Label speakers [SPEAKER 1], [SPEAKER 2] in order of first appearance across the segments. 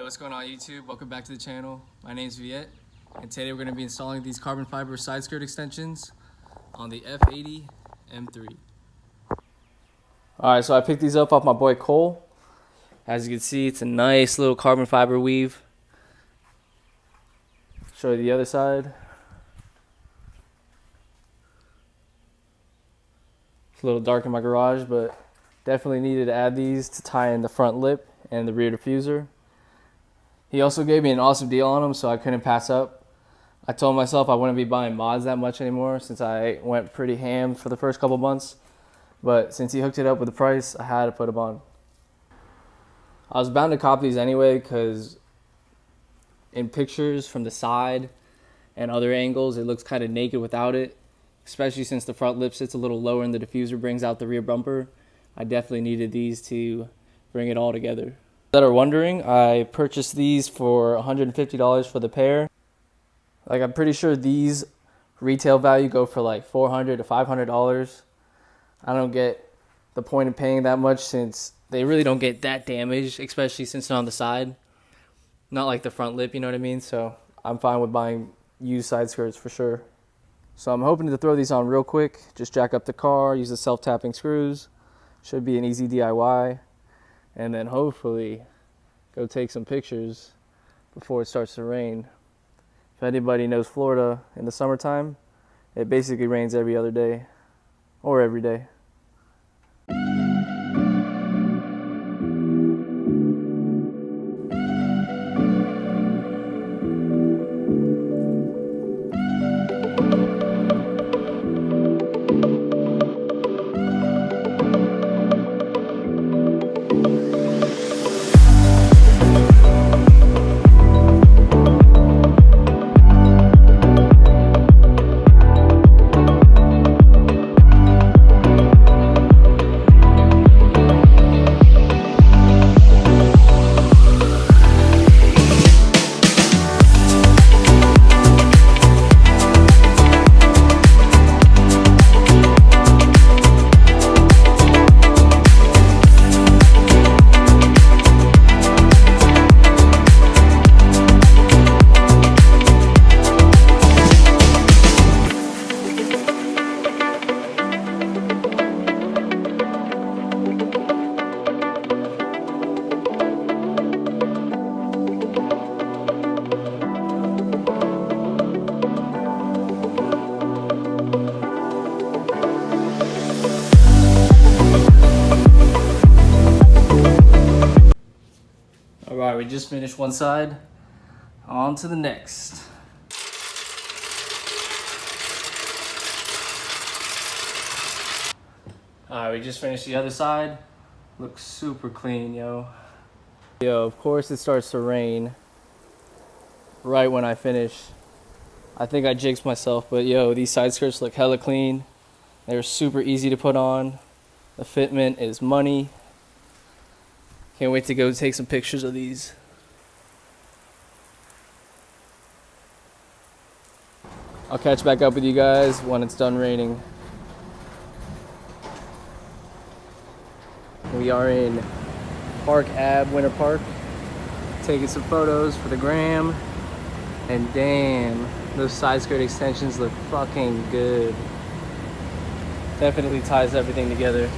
[SPEAKER 1] what's going on YouTube? Welcome back to the channel. My name's Viet, and today we're going to be installing these carbon fiber side skirt extensions on the F80 M3. Alright, so I picked these up off my boy Cole. As you can see, it's a nice little carbon fiber weave. Show you the other side. It's a little dark in my garage, but definitely needed to add these to tie in the front lip and the rear diffuser. He also gave me an awesome deal on them, so I couldn't pass up. I told myself I wouldn't be buying mods that much anymore since I went pretty ham for the first couple months. But since he hooked it up with the price, I had to put them on. I was bound to cop these anyway because in pictures from the side and other angles, it looks kind of naked without it. Especially since the front lip sits a little lower and the diffuser brings out the rear bumper. I definitely needed these to bring it all together. That are wondering, I purchased these for $150 for the pair. Like, I'm pretty sure these retail value go for like $400 to $500. I don't get the point of paying that much since they really don't get that damaged, especially since they're on the side. Not like the front lip, you know what I mean? So I'm fine with buying used side skirts for sure. So I'm hoping to throw these on real quick. Just jack up the car, use the self-tapping screws. Should be an easy DIY. And then hopefully go take some pictures before it starts to rain. If anybody knows Florida in the summertime, it basically rains every other day or every day. Alright, we just finished one side. On to the next. Alright, we just finished the other side. Looks super clean, yo. Yo, of course it starts to rain right when I finish. I think I jinxed myself, but yo, these side skirts look hella clean. They're super easy to put on. The fitment is money. Can't wait to go take some pictures of these. I'll catch back up with you guys when it's done raining. We are in Park Ave, Winter Park, taking some photos for the gram. And damn, those side skirt extensions look fucking good. Definitely ties everything together.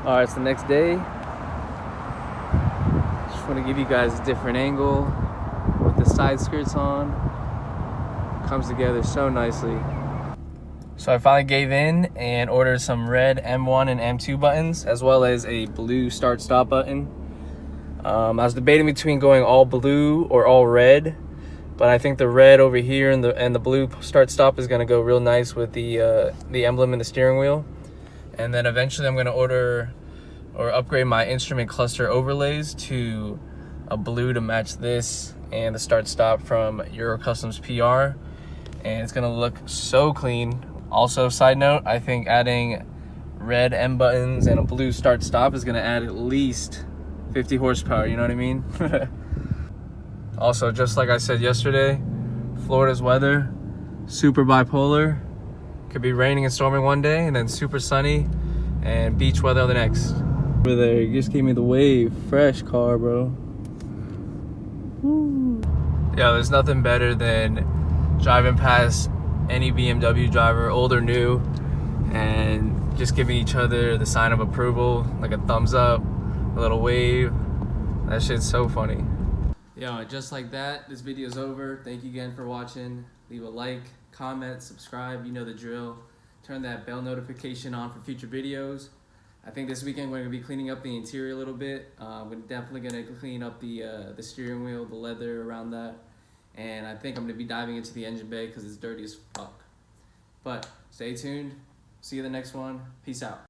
[SPEAKER 1] Alright, it's the next day. Just want to give you guys a different angle with the side skirts on. Comes together so nicely. So I finally gave in and ordered some red M1 and M2 buttons, as well as a blue start stop button. I was debating between going all blue or all red, but I think the red over here and the blue start stop is gonna go real nice with the emblem in the steering wheel. And then eventually I'm gonna order or upgrade my instrument cluster overlays to a blue to match this and the start stop from Euro Customs PR, and it's gonna look so clean. Also, side note, I think adding red M buttons and a blue start stop is gonna add at least 50 horsepower, you know what I mean? Also, just like I said yesterday, Florida's weather, super bipolar. Could be raining and storming one day and then super sunny and beach weather the next. Over there, you just gave me the wave. Fresh car, bro. Woo. Yeah, there's nothing better than driving past any BMW driver, old or new, and just giving each other the sign of approval, like a thumbs up, a little wave. That shit's so funny. Yo, just like that, this video's over. Thank you again for watching. Leave a like, comment, subscribe, you know the drill. Turn that bell notification on for future videos. I think this weekend we're going to be cleaning up the interior a little bit. We're definitely going to clean up the steering wheel, the leather around that. And I think I'm going to be diving into the engine bay because it's dirty as fuck. But stay tuned. See you in the next one. Peace out.